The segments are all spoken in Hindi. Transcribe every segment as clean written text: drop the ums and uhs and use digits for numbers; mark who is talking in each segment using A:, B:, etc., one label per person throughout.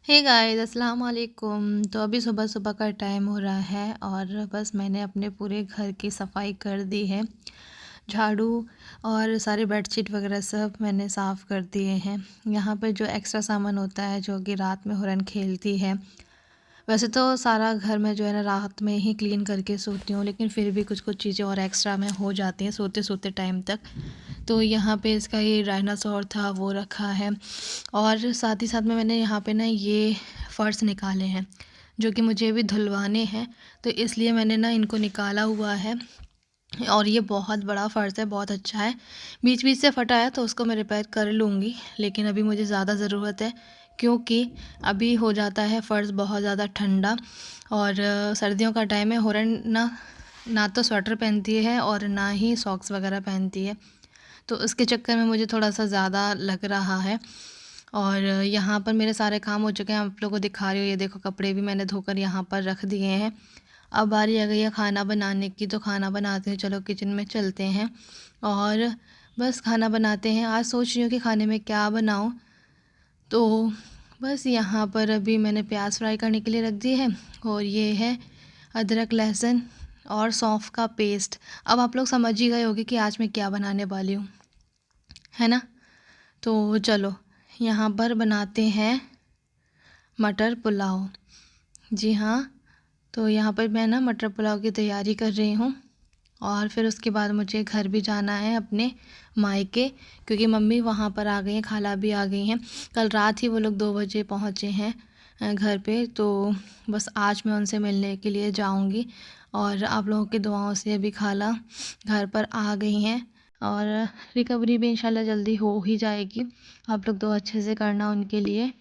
A: हे गाइस अस्सलाम वालेकुम। तो अभी सुबह सुबह का टाइम हो रहा है और बस मैंने अपने पूरे घर की सफाई कर दी है। झाड़ू और सारे बेडशीट वगैरह सब मैंने साफ़ कर दिए हैं। यहाँ पर जो एक्स्ट्रा सामान होता है जो कि रात में हुरन खेलती है, वैसे तो सारा घर में जो है ना रात में ही क्लीन करके सोती हूँ, लेकिन फिर भी कुछ कुछ चीज़ें और एक्स्ट्रा में हो जाती हैं सोते सोते टाइम तक। तो यहाँ पे इसका ये डायनासोर था वो रखा है, और साथ ही साथ में मैंने यहाँ पे ना ये फ़र्श निकाले हैं जो कि मुझे अभी धुलवाने हैं। तो इसलिए मैंने ना इनको निकाला हुआ है, और ये बहुत बड़ा फ़र्श है, बहुत अच्छा है। बीच बीच से फटा है तो उसको मैं रिपेयर कर लूँगी, लेकिन अभी मुझे ज़्यादा ज़रूरत है क्योंकि अभी हो जाता है फ़र्श बहुत ज़्यादा ठंडा। और सर्दियों का टाइम है, हुरन ना ना तो स्वेटर पहनती है और ना ही सॉक्स वगैरह पहनती है, तो उसके चक्कर में मुझे थोड़ा सा ज़्यादा लग रहा है। और यहाँ पर मेरे सारे काम हो चुके हैं, आप लोगों को दिखा रही हूँ। ये देखो कपड़े भी मैंने धोकर यहाँ पर रख दिए हैं। अब बारी आ गई है खाना बनाने की, तो खाना बनाते हैं, चलो किचन में चलते हैं और बस खाना बनाते हैं। आज सोच रही हूँ कि खाने में क्या बनाऊँ, तो बस यहाँ पर अभी मैंने प्याज फ्राई करने के लिए रख दी है, और ये है अदरक लहसुन और सौंफ का पेस्ट। अब आप लोग समझ ही गए होंगे कि आज मैं क्या बनाने वाली हूँ, है ना। तो चलो यहाँ पर बनाते हैं मटर पुलाव। जी हाँ, तो यहाँ पर मैं ना मटर पुलाव की तैयारी कर रही हूँ, और फिर उसके बाद मुझे घर भी जाना है अपने मायके, क्योंकि मम्मी वहाँ पर आ गई हैं, खाला भी आ गई हैं। कल रात ही वो लोग 2 बजे पहुँचे हैं घर पे, तो बस आज मैं उनसे मिलने के लिए जाऊँगी। और आप लोगों की दुआओं से अभी खाला घर पर आ गई हैं, और रिकवरी भी इंशाल्लाह जल्दी हो ही जाएगी। आप लोग दुआ अच्छे से करना उनके लिए।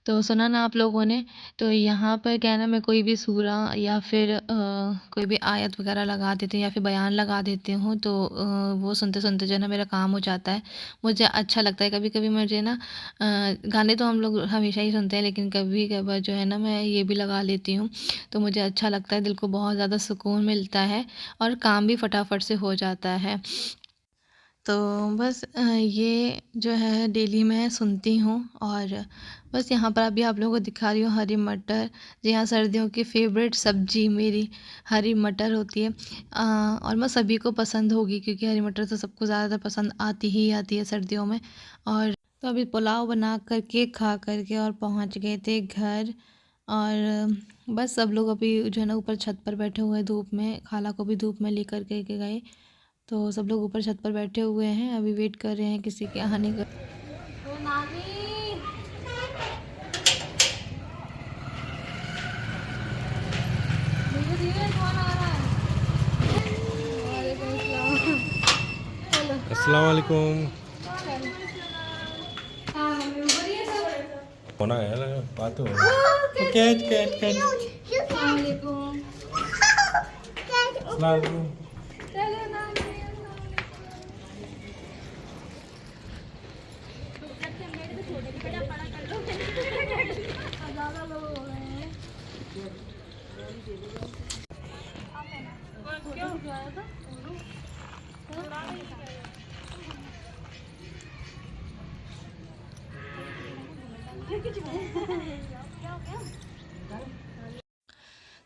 A: तो सुना ना आप लोगों ने, तो यहाँ पर क्या है ना, मैं कोई भी सूरा या फिर कोई भी आयत वगैरह लगा देती हूँ या फिर बयान लगा देती हूँ, तो वो सुनते सुनते जो है ना मेरा काम हो जाता है। मुझे अच्छा लगता है। कभी कभी मुझे ना गाने तो हम लोग हमेशा ही सुनते हैं, लेकिन कभी कभार जो है ना मैं ये भी लगा लेती हूँ, तो मुझे अच्छा लगता है, दिल को बहुत ज़्यादा सुकून मिलता है और काम भी फटाफट से हो जाता है। तो बस ये जो है डेली मैं सुनती हूँ। और बस यहाँ पर अभी आप लोगों को दिखा रही हूँ हरी मटर। जी हाँ, सर्दियों की फेवरेट सब्जी मेरी हरी मटर होती है। और मैं सभी को पसंद होगी, क्योंकि हरी मटर तो सबको ज़्यादा पसंद आती ही आती है सर्दियों में। और तो अभी पुलाव बना करके खा करके और पहुँच गए थे घर। और बस सब लोग अभी जो है ना ऊपर छत पर बैठे हुए हैं धूप में, खाला को भी धूप में लेकर के गए। तो सब लोग ऊपर छत पर बैठे हुए हैं, अभी वेट कर रहे हैं किसी के आने का। ओ नानी, धीरे धीरे कौन आ रहा है। वालेकुम अस्सलाम। चलो
B: अस्सलाम वालेकुम।
A: कौन है? हाँ मम्मी ऊपर ही है सब।
B: होना है बात हो कैट कैट कैट।
A: अस्सलाम वालेकुम।
B: अस्सलाम वालेकुम।
A: चलो नानी, अस्सलाम वालेकुम। अब ज़्यादा लोग हो रहे हैं। क्यों आया था?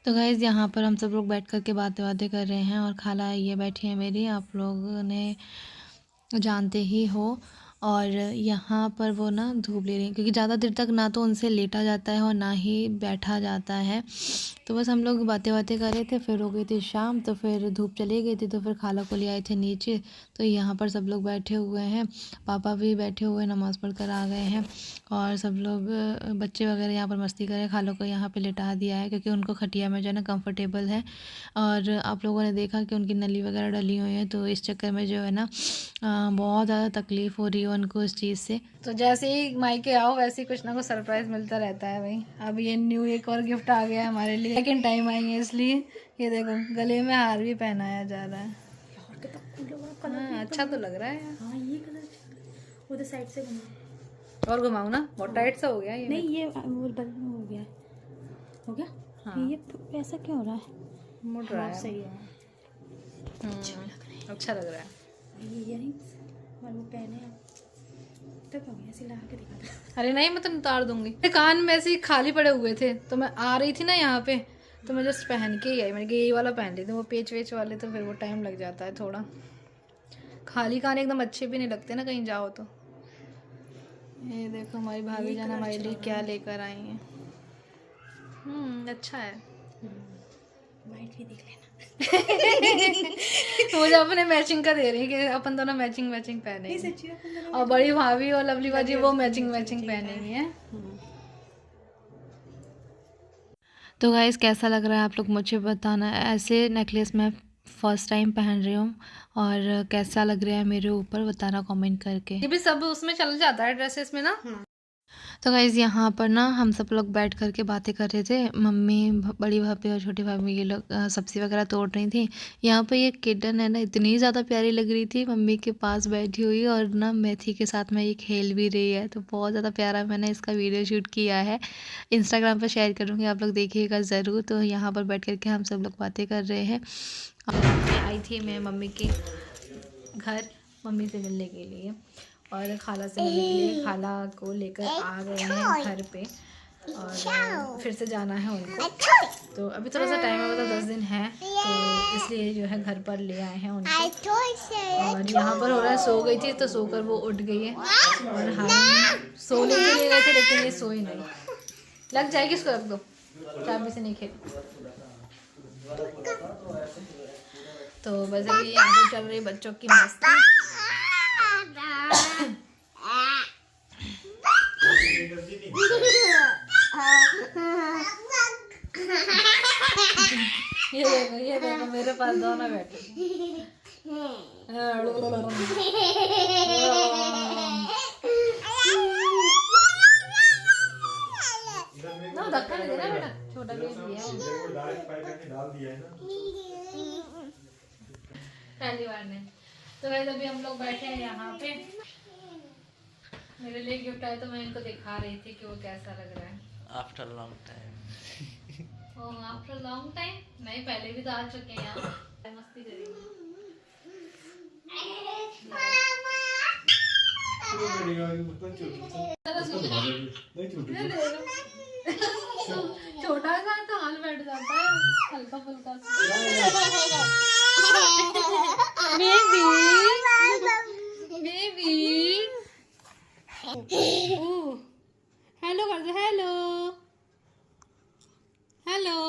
A: तो गाइज़ यहाँ पर हम सब लोग बैठ कर के बातें बातें कर रहे हैं, और खाला ये बैठी है मेरी, आप लोगों ने जानते ही हो। और यहाँ पर वो ना धूप ले रही हैं, क्योंकि ज़्यादा देर तक ना तो उनसे लेटा जाता है और ना ही बैठा जाता है। तो बस हम लोग बातें बातें कर रहे थे, फिर हो गई थी शाम, तो फिर धूप चली गई थी, तो फिर खाला को ले आए थे नीचे। तो यहाँ पर सब लोग बैठे हुए हैं, पापा भी बैठे हुए नमाज़ पढ़ कर आ गए हैं, और सब लोग बच्चे वगैरह यहाँ पर मस्ती कर रहे हैं। खालों को यहाँ पे लिटा दिया है, क्योंकि उनको खटिया में जो है ना कंफर्टेबल है। और आप लोगों ने देखा कि उनकी नली वगैरह डली हुई है, तो इस चक्कर में जो है ना बहुत ज़्यादा तकलीफ़ हो रही है उनको इस चीज़ से। तो जैसे ही मायके आओ वैसे ही कुछ ना कुछ सरप्राइज़ मिलता रहता है भाई। अब ये न्यू एक और गिफ्ट आ गया है हमारे लिए, सेकेंड टाइम आई है, इसलिए ये देखो गले में हार भी पहनाया जा रहा है। हाँ, अच्छा तो लग रहा है यार।
C: हाँ ये कलर उधर साइड से घुमा
A: और घुमाऊँ ना, बहुत टाइट सा हो गया ये।
C: नहीं ये वो बंद हो गया
A: हाँ।
C: ये ऐसा क्यों हो रहा है?
A: मुड़ रहा है।
C: सही है।
A: अच्छा लग रहा है।
C: ये इयरिंग्स और वो पहने हैं तो क्या हो गया, ऐसे लगा के दिखा दो।
A: अरे नहीं, मैं तो उतार दूंगी। मेरे कान में ऐसे ही खाली पड़े हुए थे, तो मैं आ रही थी ना यहाँ पे, तो मैं जस्ट पहन के ही आई। मैंने कहा यही वाला पहन ली थी, वो पेच वेच वाले तो फिर वो टाइम लग जाता है थोड़ा। खाली कान एकदम अच्छे भी नहीं लगते ना कहीं जाओ तो। ये देखो हमारी भाभी जान हमारे लिए क्या लेकर आई हैं। अच्छा है।
C: वाइट भी देख लेना।
A: मुझे अपने मैचिंग का दे रही है कि अपन दोनों मैचिंग मैचिंग पहनेंगे, और बड़ी भाभी और लवली बाजी वो मैचिंग मैचिंग पहनेंगी हैं। तो गाइस कैसा लग रहा है आप लोग मुझे बताना। ऐसे नेकलेस मैं फर्स्ट टाइम पहन रही हूँ, और कैसा लग रहा है मेरे ऊपर बताना कमेंट करके। ये भी सब उसमें चल जाता है ड्रेसेस में ना। तो गाइज़ यहाँ पर ना हम सब लोग बैठ कर के बातें कर रहे थे। मम्मी, बड़ी भाभी और छोटी भाभी ये लोग सब्ज़ी वगैरह तोड़ रही थी। यहाँ पे ये किटन है ना, इतनी ज़्यादा प्यारी लग रही थी मम्मी के पास बैठी हुई, और ना मेथी के साथ में ये खेल भी रही है। तो बहुत ज़्यादा प्यारा मैंने इसका वीडियो शूट किया है, इंस्टाग्राम पर शेयर करूँगी, आप लोग देखिएगा ज़रूर। तो यहाँ पर बैठ कर के हम सब लोग बातें कर रहे हैं। आई थी मैं मम्मी के घर मम्मी से मिलने के लिए, और खाला से मिलने के लिए। खाला को लेकर आ गए हैं घर पे, और फिर से जाना है उनको। तो अभी थोड़ा सा टाइम है, मतलब 10 दिन है, तो इसलिए जो है घर पर ले आए हैं उनको। और यहाँ पर हो रहा है, सो गई थी तो सोकर वो उठ गई है, और हम सोने के लिए गए थे लेकिन ये सोई नहीं। लग जाएगी, इसको रख दो, चाबी से नहीं खेल। तो बस अभी यहाँ पे चल रही बच्चों की मस्ती। ये देखो मेरे पास दोनों बैठे। ना धक्का नहीं देना बेटा, छोटा बेबी है। पहली बार नहीं। तो गाइस अभी हम लोग बैठे हैं यहाँ पे। मेरे लिए गिफ्ट आया तो मैं इनको दिखा रही थी कि वो कैसा लग रहा है।
B: After long time.
A: Oh after long time? नहीं, पहले भी तो आ चुके हैं यहाँ। मस्ती करेंगे। छोटा सा तो हाल बैठ जाता है, हल्का फुल्का। बेबी बेबी हेलो कर दो, हेलो हेलो।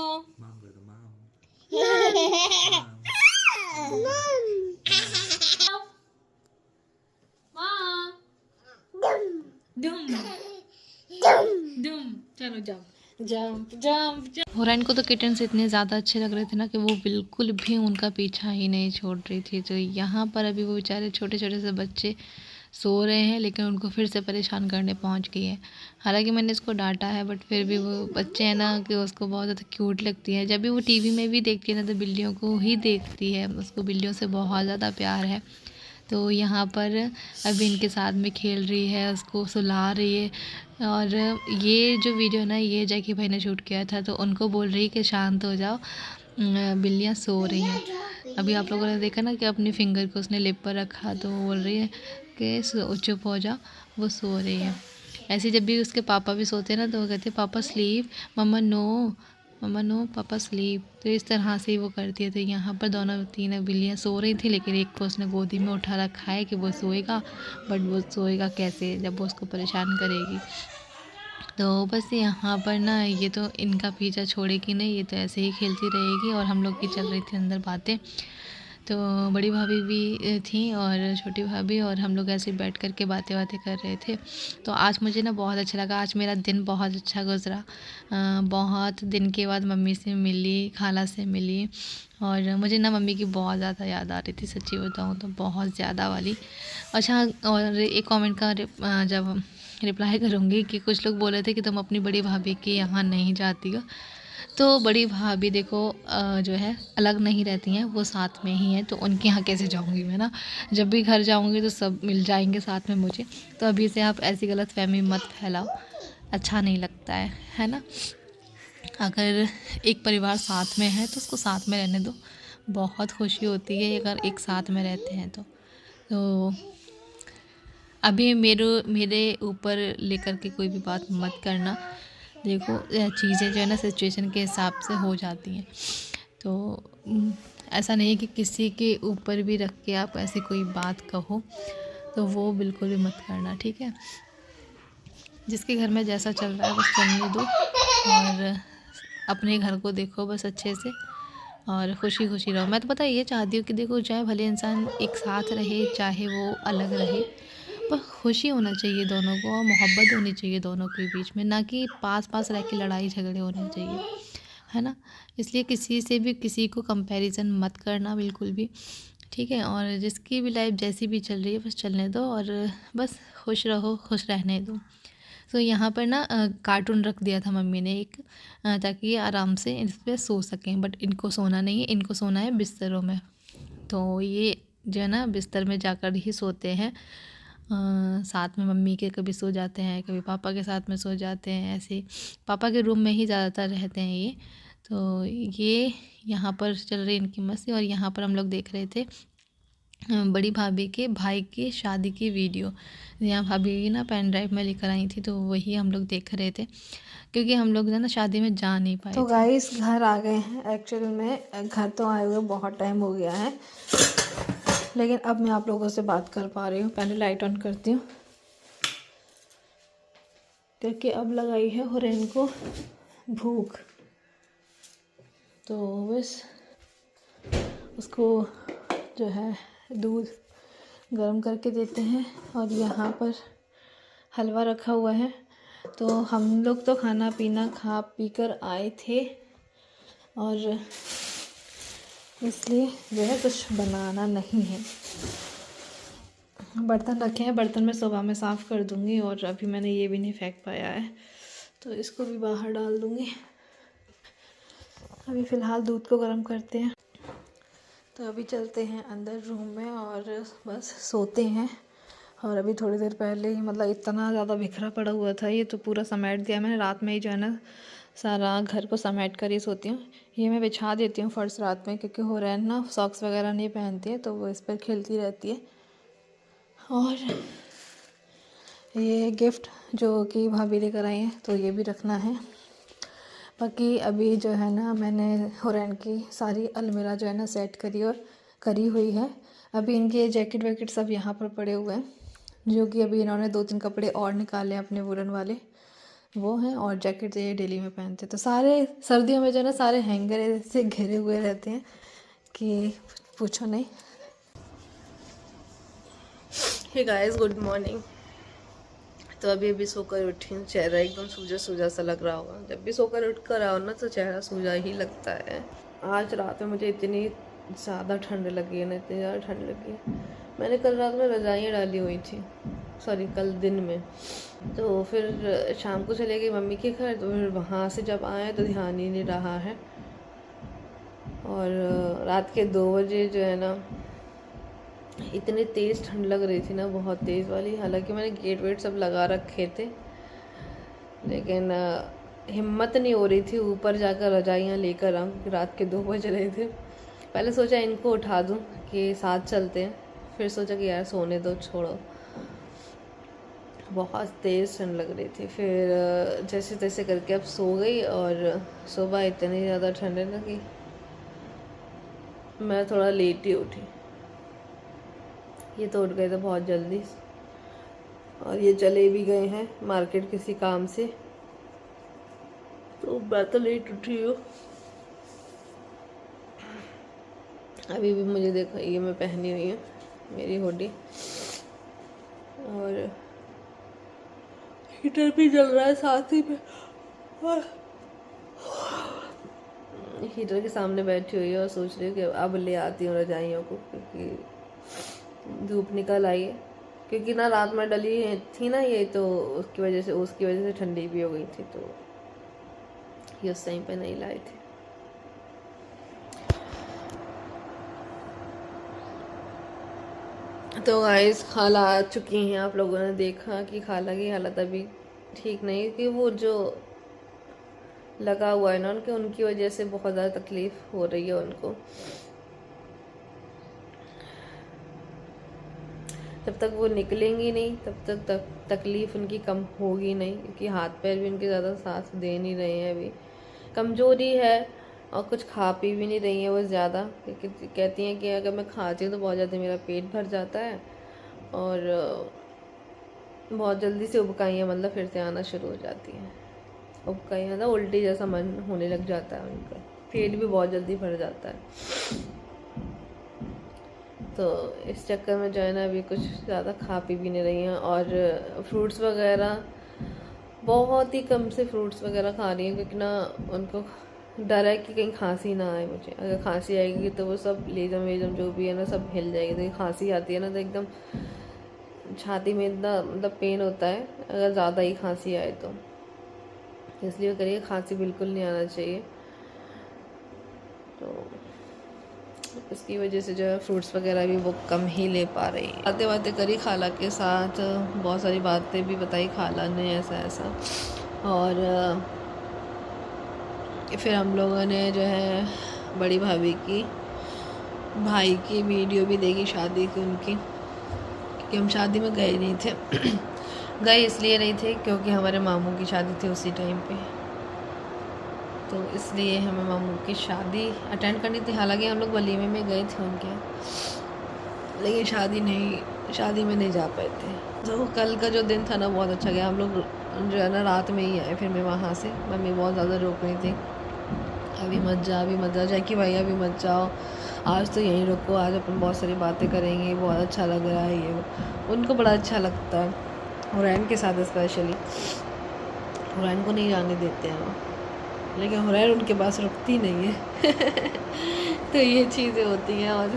A: चलो जंप जंप जंप। और इनको तो किटन्स इतने ज़्यादा अच्छे लग रहे थे ना कि वो बिल्कुल भी उनका पीछा ही नहीं छोड़ रही थी। तो यहाँ पर अभी वो बेचारे छोटे छोटे से बच्चे सो रहे हैं, लेकिन उनको फिर से परेशान करने पहुँच गई है। हालांकि मैंने इसको डांटा है, बट फिर भी वो बच्चे हैं ना कि उसको बहुत ज़्यादा क्यूट लगती है। जब भी वो टीवी में भी देखती है ना, तो बिल्लियों को ही देखती है, उसको बिल्लियों से बहुत ज़्यादा प्यार है। तो यहाँ पर अभी इनके साथ में खेल रही है, उसको सुला रही है। और ये जो वीडियो ना, ये जैकी भाई ने शूट किया था, तो उनको बोल रही कि शांत हो जाओ, बिल्लियाँ सो रही हैं। अभी आप लोगों ने देखा ना कि अपनी फिंगर को उसने लिप पर रखा, तो वो बोल रही है कि चुप हो जाओ, वो सो रही है। ऐसे जब भी उसके पापा भी सोते हैं ना, तो वो कहते हैं पापा स्लीप, मम्मा नो, मम्मा नो पापा स्लीप। तो इस तरह से ही वो करती है। तो यहाँ पर दोनों तीनों बिल्लियाँ सो रही थी, लेकिन एक को उसने गोदी में उठा रखा है कि वो सोएगा, बट वो सोएगा कैसे जब वो उसको परेशान करेगी। तो बस यहाँ पर ना ये तो इनका पीछा छोड़ेगी नहीं, ये तो ऐसे ही खेलती रहेगी। और हम लोग की चल रही थी अंदर बातें। तो बड़ी भाभी भी थी और छोटी भाभी, और हम लोग ऐसे बैठ कर के बातें कर रहे थे। तो आज मुझे ना बहुत अच्छा लगा, आज मेरा दिन बहुत अच्छा गुजरा। बहुत दिन के बाद मम्मी से मिली, खाला से मिली, और मुझे ना मम्मी की बहुत ज़्यादा याद आ रही थी, सच्ची बताऊँ तो बहुत ज़्यादा वाली। अच्छा, और एक कमेंट का जब रिप्लाई करूँगी कि कुछ लोग बोल रहे थे कि तुम अपनी बड़ी भाभी के यहाँ नहीं जाती हो। तो बड़ी भाभी देखो जो है अलग नहीं रहती हैं, वो साथ में ही हैं। तो उनके यहाँ कैसे जाऊँगी मैं ना, जब भी घर जाऊँगी तो सब मिल जाएंगे साथ में मुझे। तो अभी से आप ऐसी गलतफहमी मत फैलाओ, अच्छा नहीं लगता है ना। अगर एक परिवार साथ में है तो उसको साथ में रहने दो, बहुत खुशी होती है अगर एक साथ में रहते हैं तो अभी मेरे ऊपर लेकर के कोई भी बात मत करना। देखो चीज़ें जो है ना सिचुएशन के हिसाब से हो जाती हैं। तो ऐसा नहीं है कि किसी के ऊपर भी रख के आप ऐसी कोई बात कहो, तो वो बिल्कुल भी मत करना, ठीक है। जिसके घर में जैसा चल रहा है बस चलने दो, और अपने घर को देखो बस अच्छे से, और खुशी खुशी रहो। मैं तो पता ये चाहती हूँ कि देखो चाहे भले इंसान एक साथ रहे चाहे वो अलग रहे, पर खुशी होना चाहिए दोनों को, और मोहब्बत होनी चाहिए दोनों के बीच में, ना कि पास पास रह के लड़ाई झगड़े होने चाहिए, है ना। इसलिए किसी से भी किसी को कंपैरिजन मत करना बिल्कुल भी, ठीक है। और जिसकी भी लाइफ जैसी भी चल रही है बस चलने दो, और बस खुश रहो, खुश रहने दो। तो यहाँ पर ना कार्टून रख दिया था मम्मी ने एक, ताकि ये आराम से इस पर सो सकें, बट इनको सोना नहीं है, इनको सोना है बिस्तरों में। तो ये जो है ना बिस्तर में जाकर ही सोते हैं, साथ में मम्मी के कभी सो जाते हैं, कभी पापा के साथ में सो जाते हैं, ऐसे पापा के रूम में ही ज़्यादातर रहते हैं ये। तो ये यहाँ पर चल रही इनकी मस्ती। और यहाँ पर हम लोग देख रहे थे बड़ी भाभी के भाई की शादी की वीडियो। यहाँ भाभी ना पेन ड्राइव में लेकर आई थी, तो वही हम लोग देख रहे थे, क्योंकि हम लोग ना शादी में जा नहीं पाए
C: तो
A: थे।
C: गाइस घर आ गए हैं। एक्चुअल में घर तो आए हुए बहुत टाइम हो गया है, लेकिन अब मैं आप लोगों से बात कर पा रही हूँ। पहले लाइट ऑन करती हूँ, क्योंकि अब लगाई है हुरैन को भूख, तो बस उसको जो है दूध गर्म करके देते हैं। और यहाँ पर हलवा रखा हुआ है। तो हम लोग तो खाना पीना खा पी कर आए थे, और इसलिए जो है कुछ बनाना नहीं है। बर्तन रखे हैं, बर्तन मैं सुबह में साफ़ कर दूँगी, और अभी मैंने ये भी नहीं फेंक पाया है, तो इसको भी बाहर डाल दूँगी। अभी फ़िलहाल दूध को गर्म करते हैं। तो अभी चलते हैं अंदर रूम में और बस सोते हैं। और अभी थोड़ी देर पहले ही मतलब इतना ज़्यादा बिखरा पड़ा हुआ था, ये तो पूरा समेट दिया मैंने। रात में ही जो है ना सारा घर को समेट कर ही सोती हूँ। ये मैं बिछा देती हूँ फर्श रात में, क्योंकि हो रहा है ना सॉक्स वगैरह नहीं पहनती है, तो वो इस पर खेलती रहती है। और ये गिफ्ट जो कि भाभी लेकर आई है, तो ये भी रखना है। बाकी अभी जो है ना मैंने हुरैन की सारी अलमीरा जो है ना सेट करी हुई है। अभी इनके जैकेट वैकेट सब यहाँ पर पड़े हुए हैं, जो कि अभी इन्होंने 2-3 कपड़े और निकाले हैं अपने वुलन वाले, वो हैं। और जैकेट ये डेली में पहनते, तो सारे सर्दियों में जो है ना सारे हैंगर से घिरे हुए रहते हैं कि पूछो नहीं। Hey guys, good morning. तो अभी सोकर उठी हूँ। चेहरा एकदम सूजा सूजा सा लग रहा होगा। जब भी सोकर उठ कर आओ ना तो चेहरा सूजा ही लगता है। आज रात में मुझे इतनी ज़्यादा ठंड लगी है ना, इतनी ज़्यादा ठंड लगी है। मैंने कल रात में रज़ाइयाँ डाली हुई थी, सॉरी कल दिन में। तो फिर शाम को चले गई मम्मी के घर, तो फिर वहाँ से जब आए तो ध्यान ही नहीं रहा है। और रात के 2 बजे जो है ना इतनी तेज़ ठंड लग रही थी ना, बहुत तेज़ वाली। हालांकि मैंने गेट वेट सब लगा रखे थे, लेकिन हिम्मत नहीं हो रही थी ऊपर जाकर रजाइयाँ लेकर आऊँ। रात के 2 बज रहे थे। पहले सोचा इनको उठा दूँ कि साथ चलते हैं, फिर सोचा कि यार सोने दो, छोड़ो। बहुत तेज़ ठंड लग रही थी। फिर जैसे तैसे करके अब सो गई और सुबह इतनी ज़्यादा ठंड लगी, मैं थोड़ा लेट ही उठी। ये तो उठ गए थे बहुत जल्दी और ये चले भी गए हैं मार्केट किसी काम से, तो मैं तो लेट उठी हूँ। अभी भी मुझे देखो, ये मैं पहनी हुई है मेरी हुडी और हीटर भी जल रहा है साथ ही में, और हीटर के सामने बैठी हुई है और सोच रही हूँ कि अब ले आती हूँ रजाइयों को, क्योंकि धूप निकल आई है। क्योंकि ना रात में डली थी ना ये, तो उसकी वजह से ठंडी भी हो गई थी, तो ये उस टाइम पे नहीं लाई थी। तो गाइस खाला आ चुकी हैं। आप लोगों ने देखा कि खाला की हालत अभी ठीक नहीं, कि वो जो लगा हुआ है ना उनकी वजह से बहुत ज़्यादा तकलीफ़ हो रही है उनको। जब तक वो निकलेंगी नहीं तब तक तकलीफ़ उनकी कम होगी नहीं, क्योंकि हाथ पैर भी उनके ज़्यादा साथ दे नहीं रहे हैं। अभी कमज़ोरी है और कुछ खा पी भी नहीं रही है वो ज़्यादा, क्योंकि कहती हैं कि अगर मैं खाती हूँ तो बहुत ज़्यादा मेरा पेट भर जाता है और बहुत जल्दी से उबकाइयाँ मतलब फिर से आना शुरू हो जाती हैं। उबकाइयाँ मतलब उल्टी जैसा मन होने लग जाता है उनका, पेट भी बहुत जल्दी भर जाता है। तो इस चक्कर में जो है ना अभी कुछ ज़्यादा खा पी भी नहीं रही हैं, और फ्रूट्स वगैरह बहुत ही कम से फ्रूट्स वगैरह खा रही हैं, क्योंकि ना उनको डर है कि कहीं खांसी ना आए मुझे। अगर खांसी आएगी तो वो सब लेजम वेजम जो भी है ना सब हिल जाएगी। तो खांसी आती है ना तो एकदम छाती में इतना मतलब पेन होता है अगर ज़्यादा ही खांसी आए तो, इसलिए वो करिए खांसी बिल्कुल नहीं आना चाहिए। तो इसकी वजह से जो है फ्रूट्स वगैरह भी वो कम ही ले पा रही है। बातें करी खाला के साथ, बहुत सारी बातें भी बताई खाला ने ऐसा ऐसा, और फिर हम लोगों ने जो है बड़ी भाभी की भाई की वीडियो भी देखी शादी की उनकी, क्योंकि हम शादी में गए नहीं थे गए इसलिए नहीं थे क्योंकि हमारे मामू की शादी थी उसी टाइम पे, तो इसलिए हमें मामू की शादी अटेंड करनी थी। हालांकि हम लोग वलीमे में गए थे उनके, लेकिन शादी में नहीं जा पाए थे। तो कल का जो दिन था ना बहुत अच्छा गया। हम लोग जो है ना रात में ही आए फिर मैं वहाँ से। मम्मी बहुत ज़्यादा रोक रही थी, अभी मत जा जैकी भैया भी मत जाओ, आज तो यहीं रुको, आज अपन बहुत सारी बातें करेंगे, बहुत अच्छा लग रहा है ये। उनको बड़ा अच्छा लगता है, हुरैन के साथ स्पेशली। हुरैन को नहीं जाने देते हैं वो, लेकिन हुरैन उनके पास रुकती नहीं है तो ये चीज़ें होती हैं। और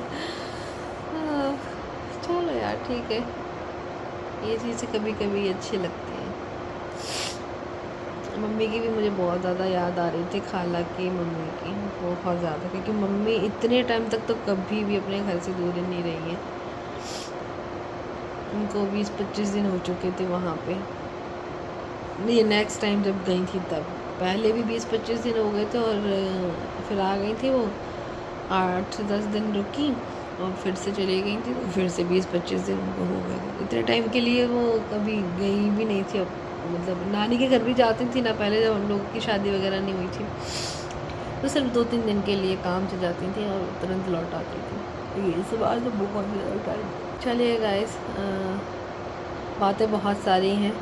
C: चलो यार ठीक है, ये चीज़ें कभी कभी अच्छी लगती हैं। मम्मी की भी मुझे बहुत ज़्यादा याद आ रही थी, खाला की, मम्मी की बहुत ज़्यादा, क्योंकि मम्मी इतने टाइम तक तो कभी भी अपने घर से दूर नहीं रही हैं। उनको 20-25 दिन हो चुके थे वहाँ पे। ये नेक्स्ट टाइम जब गई थी तब, पहले भी 20-25 दिन हो गए थे और फिर आ गई थी वो, 8-10 दिन रुकी और फिर से चली गई थी, तो फिर से 20-25 दिन उनको हो गए थे। इतने टाइम के लिए वो कभी गई भी नहीं थी, मतलब नानी के घर भी जाती थी ना पहले, जब हम लोग की शादी वगैरह नहीं हुई थी, तो सिर्फ 2-3 दिन के लिए काम से जाती थी और तुरंत लौट आती थी। ये सब आज तो बहुत ज़्यादा टाइम। चलिए गाइस, बातें बहुत सारी हैं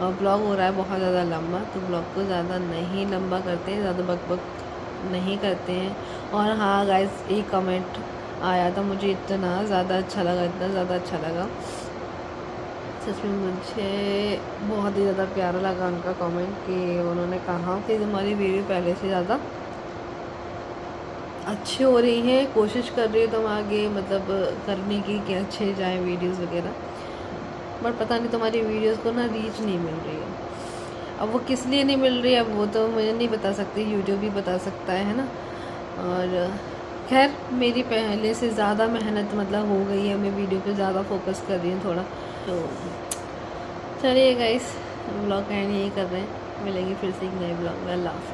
C: और ब्लॉग हो रहा है बहुत ज़्यादा लंबा, तो ब्लॉग को ज़्यादा नहीं लंबा करते हैं, ज़्यादा बक नहीं करते हैं। और हाँ गाइस, एक कमेंट आया था, मुझे इतना ज़्यादा अच्छा लगा, सच में मुझे बहुत ही ज़्यादा प्यारा लगा उनका कमेंट, कि उन्होंने कहा कि हमारी वीडियो पहले से ज़्यादा अच्छी हो रही है, कोशिश कर रही हो तुम आगे मतलब करने की कि अच्छे जाए वीडियोस वगैरह, बट पता नहीं तुम्हारी वीडियोस को ना रीच नहीं मिल रही है। अब वो किस लिए नहीं मिल रही है अब वो तो मुझे नहीं बता सकती, यूट्यूब भी बता सकता है ना। और खैर मेरी पहले से ज़्यादा मेहनत मतलब हो गई है, मैं वीडियो पे ज़्यादा फोकस कर रही हूँ थोड़ा। तो चलिए गाइस, ब्लॉग एंड यही कर रहे हैं, मिलेंगे फिर से एक नए ब्लॉग में। अल्लाह हाफ़िज़।